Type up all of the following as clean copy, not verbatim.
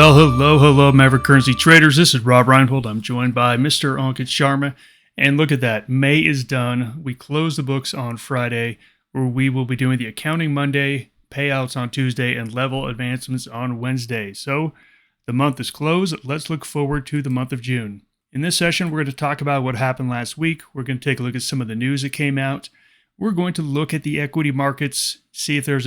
Well, hello, Maverick Currency traders. This is Rob Reinhold. I'm joined by Mr. Ankit Sharma. And look at that. May is done. We close the books on Friday, where we will be doing the accounting Monday, payouts on Tuesday, and level advancements on Wednesday. So the month is closed. Let's look forward to the month of June. In this session, we're going to talk about what happened last week. We're going to take a look at some of the news that came out. We're going to look at the equity markets, see if there's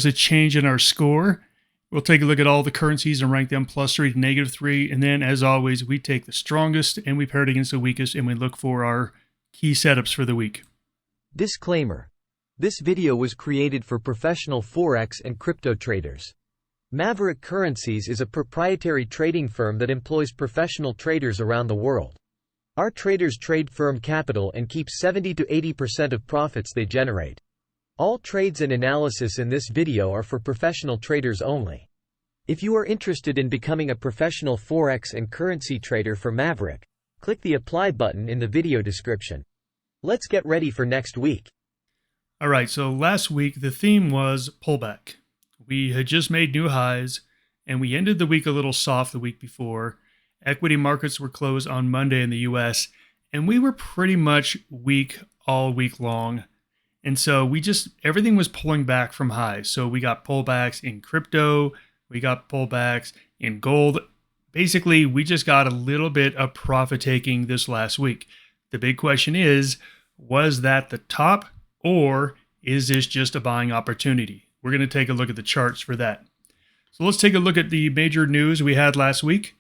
a change in our score. We'll take a look at all the currencies and rank them +3 to -3. And then, as always, we take the strongest and we pair it against the weakest, and we look for our key setups for the week. Disclaimer. This video was created for professional Forex and crypto traders. Maverick Currencies is a proprietary trading firm that employs professional traders around the world. Our traders trade firm capital and keep 70 to 80% of profits they generate. All trades and analysis in this video are for professional traders only. If you are interested in becoming a professional Forex and currency trader for Maverick, click the apply button in the video description. Let's get ready for next week. All right, so last week the theme was pullback. We had just made new highs, and we ended the week a little soft the week before. Equity markets were closed on Monday in the US, and we were pretty much weak all week long. And so everything was pulling back from highs. So we got pullbacks in crypto, we got pullbacks in gold. Basically, we just got a little bit of profit taking this last week. The big question is, was that the top, or is this just a buying opportunity? We're going to take a look at the charts for that. So let's take a look at the major news we had last week.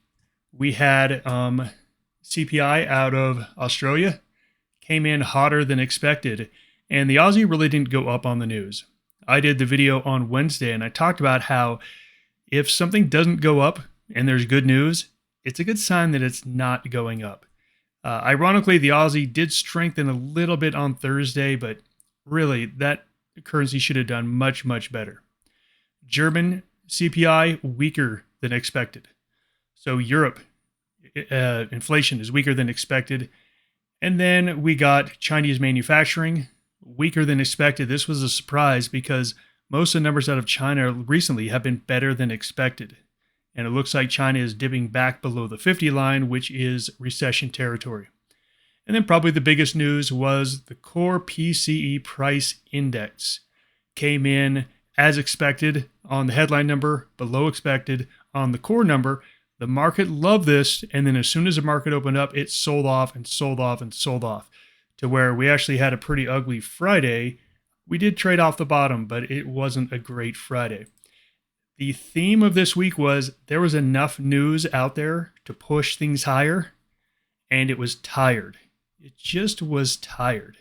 We had CPI out of Australia, came in hotter than expected. And the Aussie really didn't go up on the news. I did the video on Wednesday, and I talked about how if something doesn't go up and there's good news, it's a good sign that it's not going up. Ironically, the Aussie did strengthen a little bit on Thursday, but really that currency should have done much, much better. German CPI, weaker than expected. So Europe, inflation is weaker than expected. And then we got Chinese manufacturing, weaker than expected. This was a surprise because most of the numbers out of China recently have been better than expected. And it looks like China is dipping back below the 50 line, which is recession territory. And then probably the biggest news was the core PCE price index came in as expected on the headline number, below expected on the core number. The market loved this, and then as soon as the market opened up, it sold off and sold off and sold off, to where we actually had a pretty ugly Friday. We did trade off the bottom, but it wasn't a great Friday. The theme of this week was there was enough news out there to push things higher, and it was tired. It just was tired.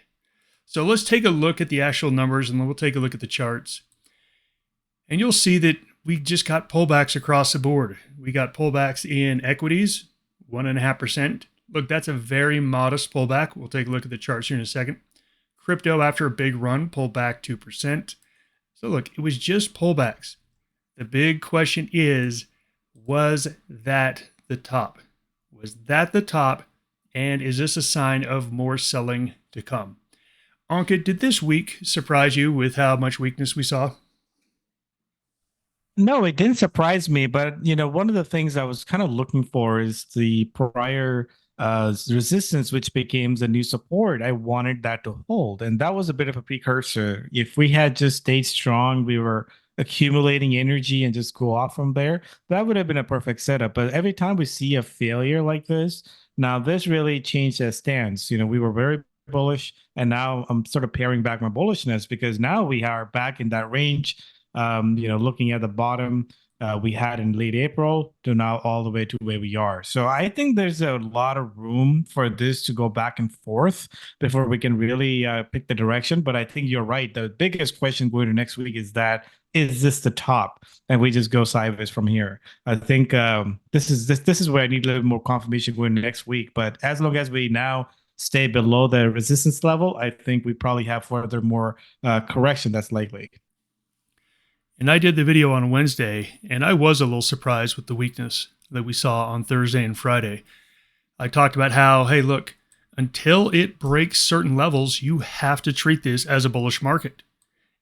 So let's take a look at the actual numbers, and then we'll take a look at the charts. And you'll see that we just got pullbacks across the board. We got pullbacks in equities, 1.5%. Look, that's a very modest pullback. We'll take a look at the charts here in a second. Crypto, after a big run, pulled back 2%. So look, it was just pullbacks. The big question is, was that the top? Was that the top? And is this a sign of more selling to come? Ankit, did this week surprise you with how much weakness we saw? No, it didn't surprise me, but one of the things I was kind of looking for is the prior resistance, which became the new support. I wanted that to hold, and that was a bit of a precursor. If we had just stayed strong, we were accumulating energy and just go off from there, that would have been a perfect setup. But every time we see a failure like this, now this really changed that stance. We were very bullish, and now I'm sort of paring back my bullishness because now we are back in that range. Looking at the bottom we had in late April to now all the way to where we are. So I think there's a lot of room for this to go back and forth before we can really pick the direction. But I think you're right. The biggest question going to next week is this the top? And we just go sideways from here. I think this is where I need a little more confirmation going next week. But as long as we now stay below the resistance level, I think we probably have further more correction that's likely. And I did the video on Wednesday, and I was a little surprised with the weakness that we saw on Thursday and Friday. I talked about how, hey, look, until it breaks certain levels, you have to treat this as a bullish market.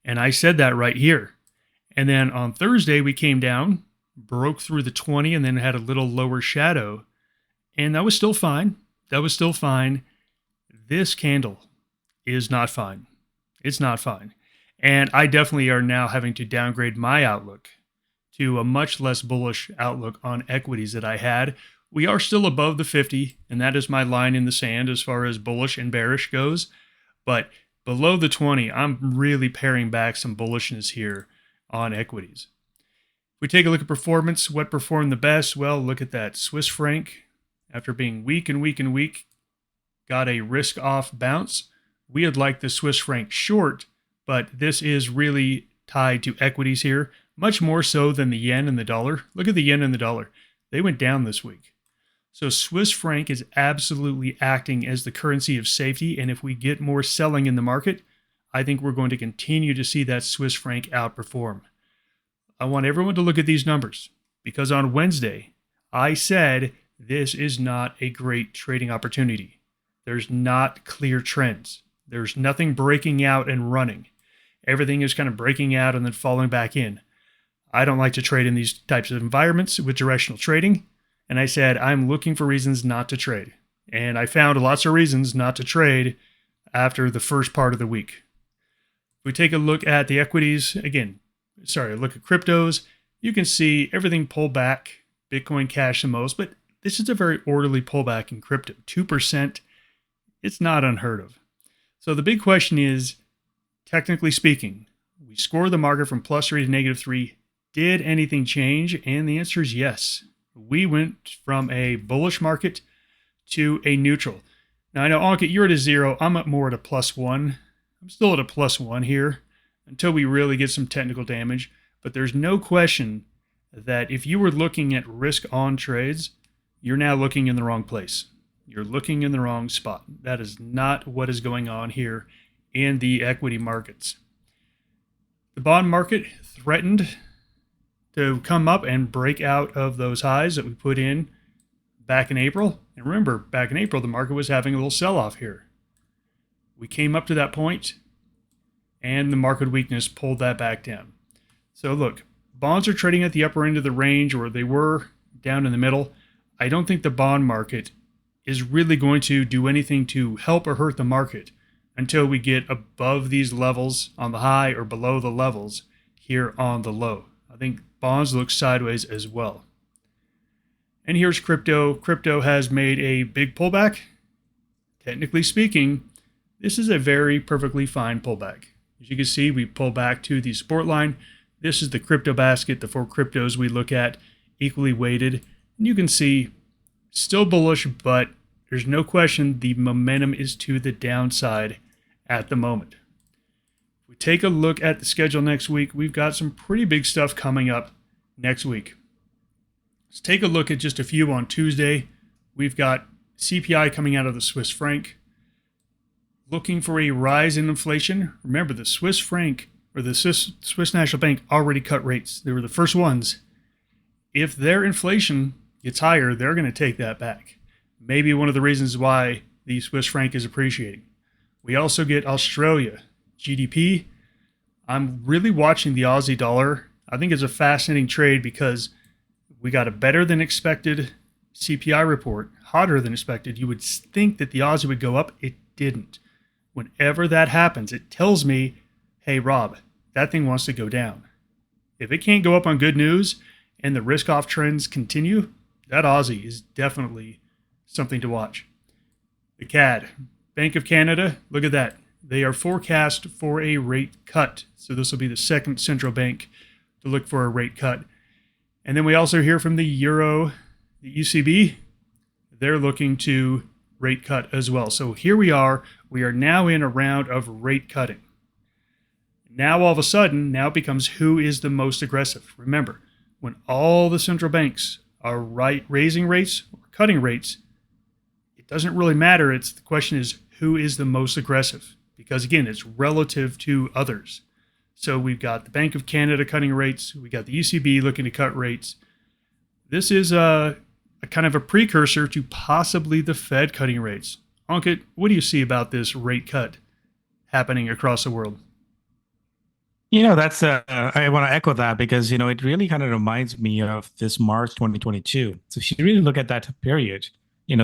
And I said that right here. And then on Thursday, we came down, broke through the 20 and then had a little lower shadow. And that was still fine. That was still fine. This candle is not fine. It's not fine. And I definitely are now having to downgrade my outlook to a much less bullish outlook on equities that I had. We are still above the 50, and that is my line in the sand as far as bullish and bearish goes. But below the 20, I'm really paring back some bullishness here on equities. If we take a look at performance, what performed the best? Well, look at that. Swiss franc, after being weak and weak and weak, got a risk-off bounce. We would like the Swiss franc short, but this is really tied to equities here, much more so than the yen and the dollar. Look at the yen and the dollar. They went down this week. So Swiss franc is absolutely acting as the currency of safety, and if we get more selling in the market, I think we're going to continue to see that Swiss franc outperform. I want everyone to look at these numbers, because on Wednesday, I said this is not a great trading opportunity. There's not clear trends. There's nothing breaking out and running. Everything is kind of breaking out and then falling back in. I don't like to trade in these types of environments with directional trading. And I said, I'm looking for reasons not to trade. And I found lots of reasons not to trade after the first part of the week. If we take a look at the equities, look at cryptos, you can see everything pull back. Bitcoin cash the most, but this is a very orderly pullback in crypto. 2%, it's not unheard of. So the big question is, technically speaking, we score the market from +3 to -3. Did anything change? And the answer is yes. We went from a bullish market to a neutral. Now, I know, Ankit, you're at a 0. I'm up more at a +1. I'm still at a +1 here until we really get some technical damage. But there's no question that if you were looking at risk-on trades, you're now looking in the wrong place. You're looking in the wrong spot. That is not what is going on here in the equity markets. The bond market threatened to come up and break out of those highs that we put in back in April. And remember, back in April, the market was having a little sell-off here. We came up to that point, and the market weakness pulled that back down. So look, bonds are trading at the upper end of the range, or they were down in the middle. I don't think the bond market is really going to do anything to help or hurt the market until we get above these levels on the high or below the levels here on the low. I think bonds look sideways as well. And here's crypto. Crypto has made a big pullback. Technically speaking, this is a very perfectly fine pullback. As you can see, we pull back to the support line. This is the crypto basket, the 4 cryptos we look at, equally weighted. And you can see, still bullish, but there's no question the momentum is to the downside at the moment. If we take a look at the schedule next week, we've got some pretty big stuff coming up next week. Let's take a look at just a few on Tuesday. We've got CPI coming out of the Swiss franc. Looking for a rise in inflation. Remember, the Swiss franc, or the Swiss National Bank, already cut rates. They were the first ones. If their inflation gets higher, they're going to take that back. Maybe one of the reasons why the Swiss franc is appreciating. We also get Australia GDP. I'm really watching the Aussie dollar. I think it's a fascinating trade because we got a better than expected CPI report, hotter than expected. You would think that the Aussie would go up. It didn't. Whenever that happens, it tells me, hey, Rob, that thing wants to go down. If it can't go up on good news and the risk-off trends continue, that Aussie is definitely something to watch. The CAD, Bank of Canada, look at that. They are forecast for a rate cut. So this will be the second central bank to look for a rate cut. And then we also hear from the Euro, the ECB. They're looking to rate cut as well. So here we are. We are now in a round of rate cutting. Now all of a sudden, now it becomes who is the most aggressive. Remember, when all the central banks are raising rates or cutting rates, it doesn't really matter. The question is who is the most aggressive? Because again, it's relative to others. So we've got the Bank of Canada cutting rates. We got the ECB looking to cut rates. This is a kind of a precursor to possibly the Fed cutting rates. Ankit, what do you see about this rate cut happening across the world? That's I want to echo that because it really kind of reminds me of this March 2022. So if you really look at that period,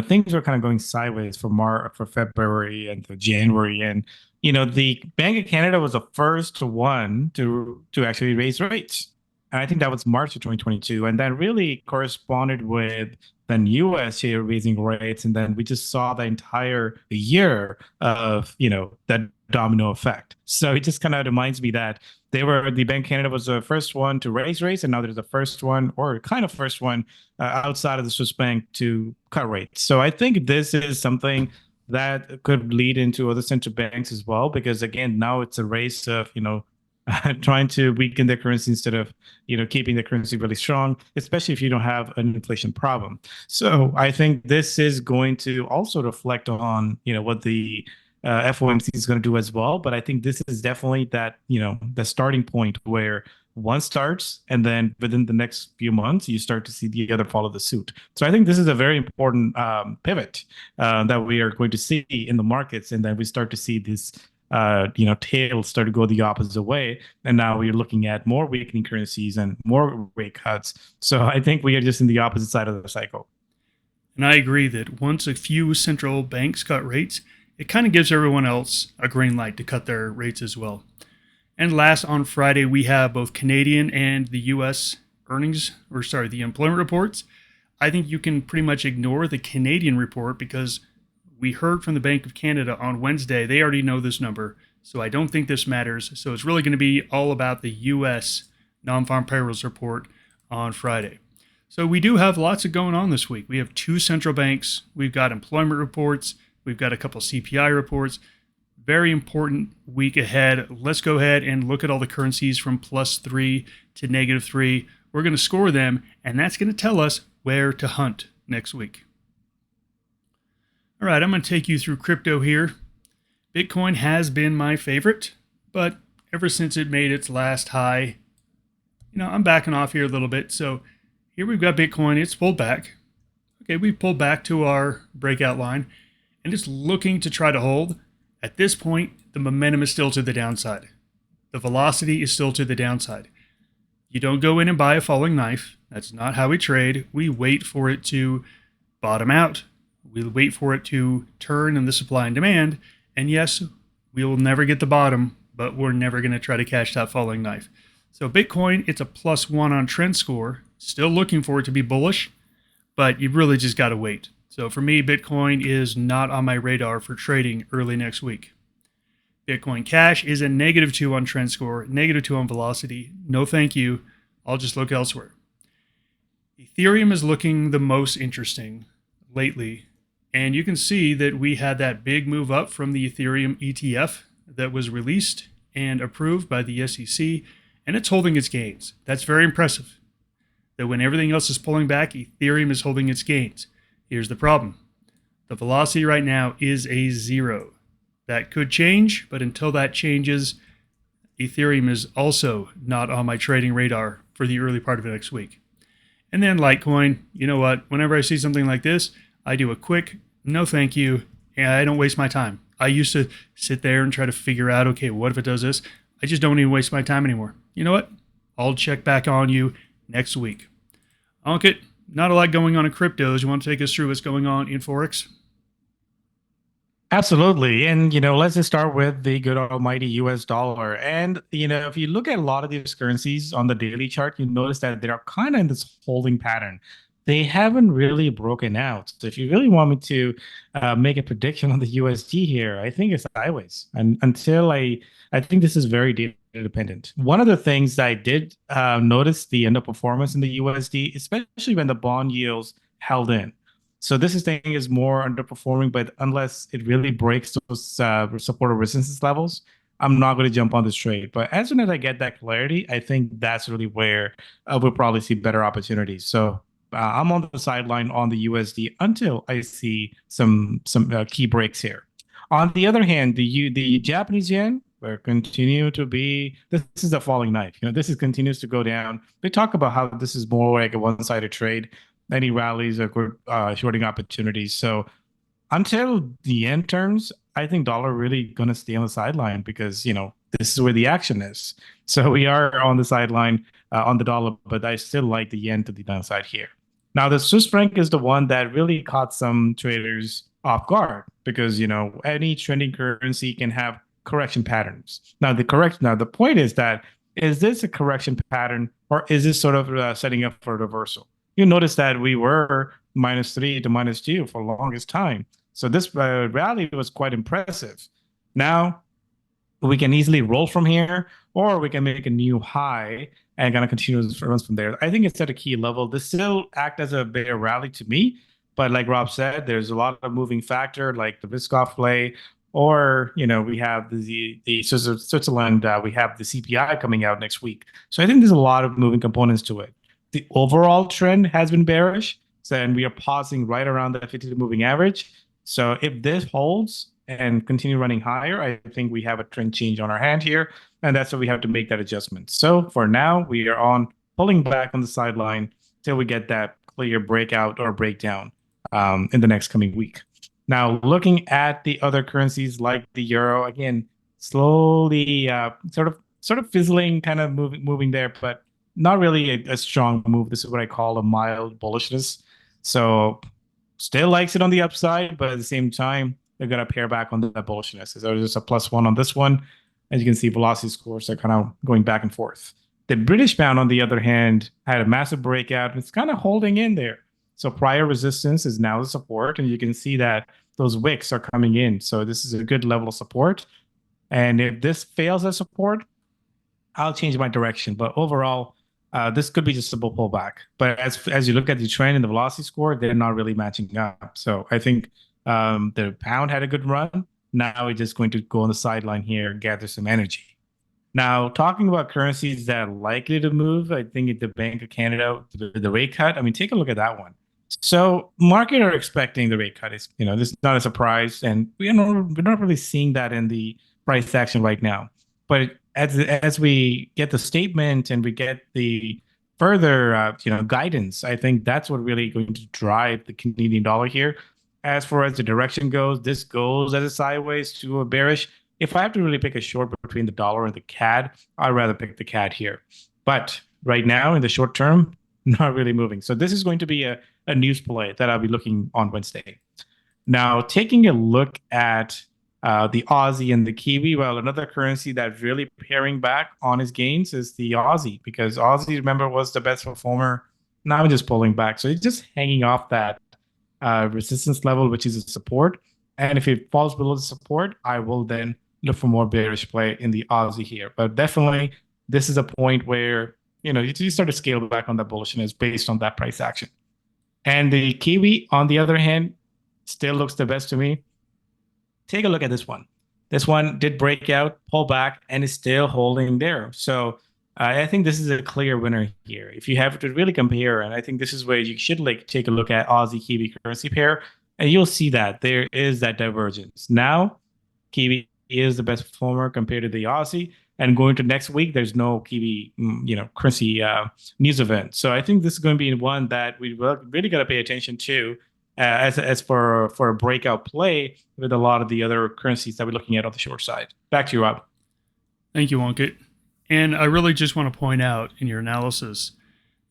things were kind of going sideways for February and for January, and the Bank of Canada was the first one to actually raise rates, and I think that was March of 2022, and that really corresponded with then US here raising rates, and then we just saw the entire year of that domino effect. So it just kind of reminds me that the Bank of Canada was the first one to raise rates, and now there's the first one, or kind of first one, outside of the Swiss bank to cut rates. So I think this is something that could lead into other central banks as well, because again, now it's a race of trying to weaken the currency instead of keeping the currency really strong, especially if you don't have an inflation problem. So I think this is going to also reflect on what the FOMC is going to do as well. But I think this is definitely that, the starting point where one starts and then within the next few months, you start to see the other follow the suit. So I think this is a very important pivot that we are going to see in the markets. And then we start to see this, tail start to go the opposite way. And now we're looking at more weakening currencies and more rate cuts. So I think we are just in the opposite side of the cycle. And I agree that once a few central banks cut rates, it kind of gives everyone else a green light to cut their rates as well. And last, on Friday, we have both Canadian and the US the employment reports. I think you can pretty much ignore the Canadian report because we heard from the Bank of Canada on Wednesday. They already know this number, so I don't think this matters. So it's really going to be all about the US non-farm payrolls report on Friday. So we do have lots of going on this week. We have two central banks. We've got employment reports. We've got a couple CPI reports. Very important week ahead. Let's go ahead and look at all the currencies from +3 to -3. We're going to score them, and that's going to tell us where to hunt next week. All right, I'm going to take you through crypto here. Bitcoin has been my favorite, but ever since it made its last high, I'm backing off here a little bit. So here we've got Bitcoin. It's pulled back. Okay, we've pulled back to our breakout line, and it's looking to try to hold. At this point, the momentum is still to the downside. The velocity is still to the downside. You don't go in and buy a falling knife. That's not how we trade. We wait for it to bottom out. We wait for it to turn in the supply and demand. And yes, we will never get the bottom, but we're never going to try to catch that falling knife. So Bitcoin, it's a +1 on trend score. Still looking for it to be bullish, but you really just got to wait. So for me, Bitcoin is not on my radar for trading early next week. Bitcoin Cash is a -2 on trend score, -2 on velocity. No thank you. I'll just look elsewhere. Ethereum is looking the most interesting lately. And you can see that we had that big move up from the Ethereum ETF that was released and approved by the SEC, and it's holding its gains. That's very impressive. That when everything else is pulling back, Ethereum is holding its gains. Here's the problem. The velocity right now is a 0. That could change, but until that changes, Ethereum is also not on my trading radar for the early part of next week. And then Litecoin, you know what? Whenever I see something like this, I do a quick no thank you, and I don't waste my time. I used to sit there and try to figure out, okay, what if it does this? I just don't even waste my time anymore. You know what? I'll check back on you next week. Ankit, not a lot going on in cryptos. You want to take us through what's going on in Forex? Absolutely. And, let's just start with the good almighty US dollar. And, if you look at a lot of these currencies on the daily chart, you notice that they are kind of in this holding pattern. They haven't really broken out. So if you really want me to make a prediction on the USD here, I think it's sideways. And until I think this is very data dependent. One of the things that I did notice the underperformance in the USD, especially when the bond yields held in. So this thing is more underperforming, but unless it really breaks those support or resistance levels, I'm not going to jump on this trade. But as soon as I get that clarity, I think that's really where we'll probably see better opportunities. So I'm on the sideline on the USD until I see some key breaks here. On the other hand, the Japanese yen will continue to be, this is a falling knife. This continues to go down. They talk about how this is more like a one-sided trade. Any rallies are good shorting opportunities. So until the end turns, I think dollar really going to stay on the sideline because, this is where the action is. So we are on the sideline on the dollar, but I still like the yen to the downside here. Now, the Swiss franc is the one that really caught some traders off guard because, any trending currency can have correction patterns. Now, the point is that, is this a correction pattern or is this sort of setting up for a reversal? You notice that we were -3 to -2 for the longest time. So this rally was quite impressive. Now, we can easily roll from here, or we can make a new high and kind of continue to run from there. I think it's at a key level. This still act as a bear rally to me, but like Rob said, there's a lot of moving factor, like the risk off play, or we have the Switzerland, we have the CPI coming out next week. So I think there's a lot of moving components to it. The overall trend has been bearish, and we are pausing right around the 52 moving average. So if this holds and continue running higher, I think we have a trend change on our hand here, and that's why we have to make that adjustment. So for now, we are on pulling back on the sideline till we get that clear breakout or breakdown in the next coming week. Now, looking at the other currencies like the euro, again, slowly sort of fizzling, kind of moving there, but not really a strong move. This is what I call a mild bullishness. So still likes it on the upside, but at the same time, they're going to pair back on that bullishness. So there's a +1 on this one. As you can see, velocity scores are kind of going back and forth. The British pound, on the other hand, had a massive breakout. It's kind of holding in there. So prior resistance is now the support, and you can see that those wicks are coming in. So this is a good level of support. And if this fails as support, I'll change my direction. But overall, this could be just a pullback. But as you look at the trend and the velocity score, they're not really matching up. So I think the pound had a good run. Now it's just going to go on the sideline here, gather some energy. Now, talking about currencies that are likely to move, I think the Bank of Canada, the rate cut, I mean, take a look at that one. So market are expecting the rate cut. This is not a surprise, and we're not really seeing that in the price action right now. But as we get the statement and we get the further guidance, I think that's what really going to drive the Canadian dollar here. As far as the direction goes, this goes as a sideways to a bearish. If I have to really pick a short between the dollar and the CAD, I'd rather pick the CAD here. But right now, in the short term, not really moving. So this is going to be a news play that I'll be looking on Wednesday. Now, taking a look at the Aussie and the Kiwi, well, another currency that's really pairing back on its gains is the Aussie, because Aussie, remember, was the best performer. Now just pulling back. So it's just hanging off that resistance level, which is a support. And if it falls below the support, I will then look for more bearish play in the Aussie here. But definitely, this is a point where you start to scale back on that bullishness based on that price action. And the Kiwi, on the other hand, still looks the best to me. Take a look at this one. This one did break out, pull back, and is still holding there. So I think this is a clear winner here. If you have to really compare, and I think this is where you should take a look at Aussie Kiwi currency pair, and you'll see that there is that divergence. Now, Kiwi is the best performer compared to the Aussie, and going to next week, there's no Kiwi, currency news event. So I think this is going to be one that we really got to pay attention to as for a breakout play with a lot of the other currencies that we're looking at on the short side. Back to you, Rob. Thank you, Ankit. And I really just want to point out in your analysis,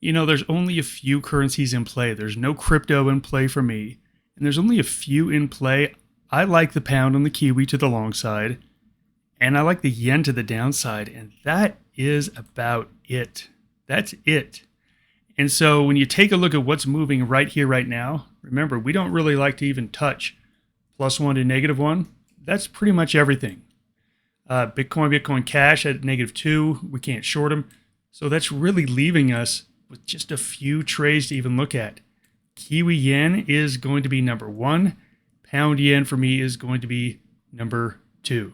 there's only a few currencies in play. There's no crypto in play for me, and there's only a few in play. I like the pound and the Kiwi to the long side, and I like the yen to the downside, and that is about it. That's it. And so when you take a look at what's moving right here, right now, remember, we don't really like to even touch +1 to -1. That's pretty much everything. Bitcoin Cash at -2, we can't short them. So that's really leaving us with just a few trades to even look at. Kiwi yen is going to be number 1. Pound yen for me is going to be number 2.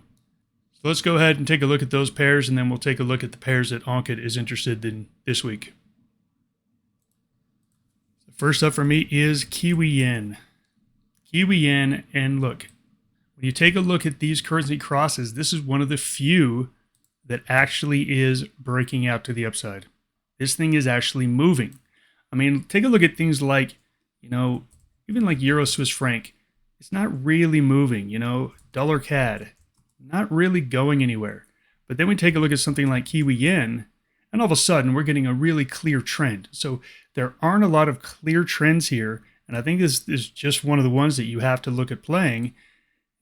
So let's go ahead and take a look at those pairs, and then we'll take a look at the pairs that Ankit is interested in this week. First up for me is Kiwi yen. Kiwi yen, and look, when you take a look at these currency crosses, this is one of the few that actually is breaking out to the upside. This thing is actually moving. I mean, take a look at things like, even like Euro Swiss franc. It's not really moving, dollar CAD, not really going anywhere. But then we take a look at something like Kiwi Yen, and all of a sudden we're getting a really clear trend. So there aren't a lot of clear trends here. And I think this is just one of the ones that you have to look at playing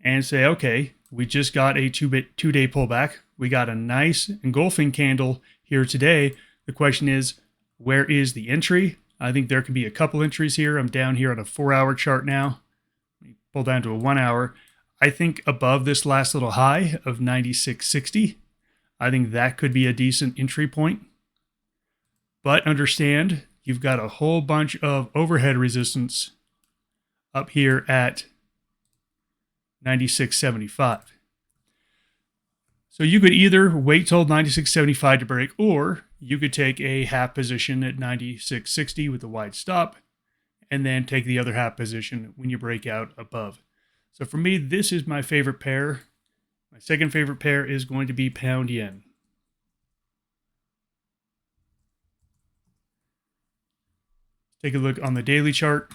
and say, okay, we just got a two-day pullback. We got a nice engulfing candle here today. The question is, where is the entry? I think there could be a couple entries here. I'm down here on a 4-hour chart now. Let me pull down to a 1 hour. I think above this last little high of 96.60, I think that could be a decent entry point. But understand, you've got a whole bunch of overhead resistance up here at 96.75. So you could either wait till 96.75 to break, or you could take a half position at 96.60 with a wide stop, and then take the other half position when you break out above. So for me, this is my favorite pair. My second favorite pair is going to be pound yen. Take a look on the daily chart.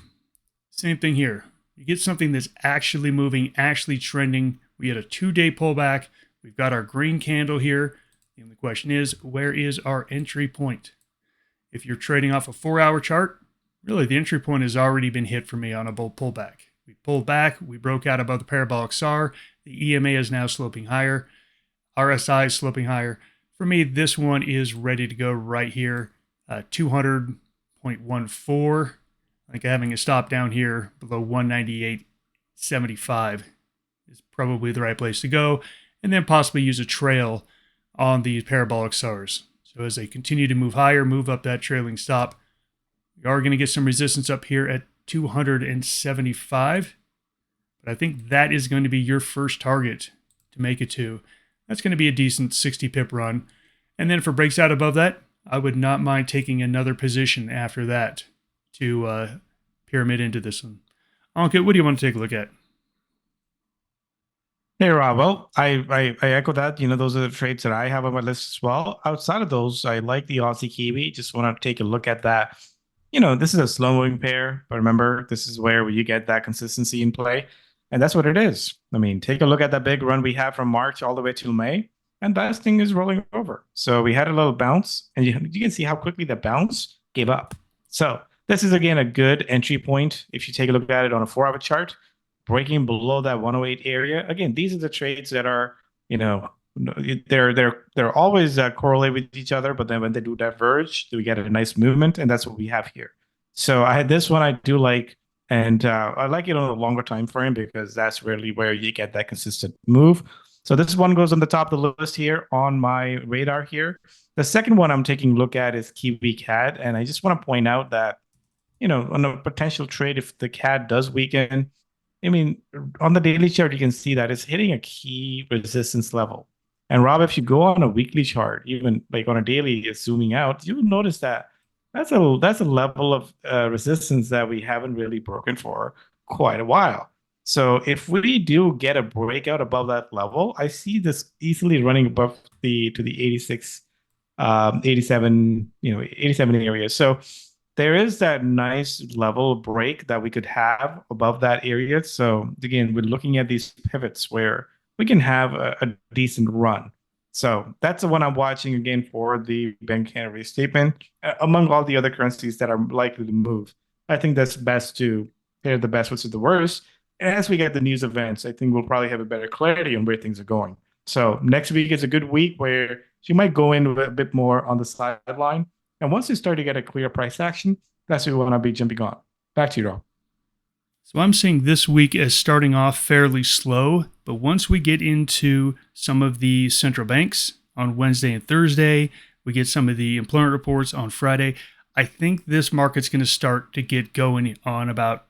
Same thing here. You get something that's actually moving, actually trending. We had a 2-day pullback. We've got our green candle here. And the question is, where is our entry point? If you're trading off a 4-hour chart, really the entry point has already been hit for me on a bull pullback. We pulled back, we broke out above the parabolic SAR. The EMA is now sloping higher. RSI is sloping higher. For me, this one is ready to go right here. 200.14. I think having a stop down here below 198.75 is probably the right place to go. And then possibly use a trail on these parabolic SARs. So as they continue to move higher, move up that trailing stop, we are going to get some resistance up here at 275. But I think that is going to be your first target to make it to. That's going to be a decent 60 pip run. And then if it breaks out above that, I would not mind taking another position after that to pyramid into this one. Ankit, what do you want to take a look at? Hey, Rob. Well, I echo that. Those are the trades that I have on my list as well. Outside of those, I like the Aussie Kiwi. Just want to take a look at that. This is a slow moving pair, but remember, this is where you get that consistency in play. And that's what it is. I mean, take a look at that big run we have from March all the way till May, and that thing is rolling over. So we had a little bounce, and you can see how quickly the bounce gave up. So this is, again, a good entry point if you take a look at it on a 4-hour chart. Breaking below that 108 area. Again, these are the trades that are, they're always correlate with each other, but then when they do diverge, we get a nice movement, and that's what we have here. So I had this one I do like, and I like it on a longer time frame because that's really where you get that consistent move. So this one goes on the top of the list here on my radar here. The second one I'm taking a look at is Kiwi CAD, and I just want to point out that, on a potential trade, if the CAD does weaken, I mean, on the daily chart, you can see that it's hitting a key resistance level. And Rob, if you go on a weekly chart, even like on a daily, zooming out, you'll notice that that's a level of resistance that we haven't really broken for quite a while. So if we do get a breakout above that level, I see this easily running above to the 86, 87, 87 area. So there is that nice level break that we could have above that area. So again, we're looking at these pivots where we can have a decent run. So that's the one I'm watching again for the Bank of Canada restatement. Among all the other currencies that are likely to move, I think that's best to pair the best with the worst. And as we get the news events, I think we'll probably have a better clarity on where things are going. So next week is a good week where you might go in a bit more on the sideline. And once you start to get a clear price action, that's what we want to be jumping on. Back to you, Rob. So I'm seeing this week as starting off fairly slow, but once we get into some of the central banks on Wednesday and Thursday, we get some of the employment reports on Friday, I think this market's going to start to get going on about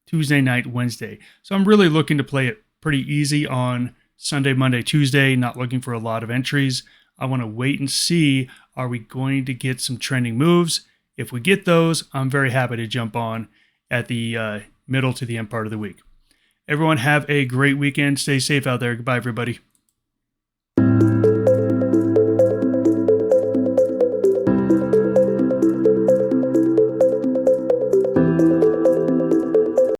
Tuesday night, Wednesday. So I'm really looking to play it pretty easy on Sunday, Monday, Tuesday, not looking for a lot of entries. I want to wait and see, are we going to get some trending moves? If we get those, I'm very happy to jump on at the middle to the end part of the week. Everyone have a great weekend. Stay safe out there. Goodbye, everybody.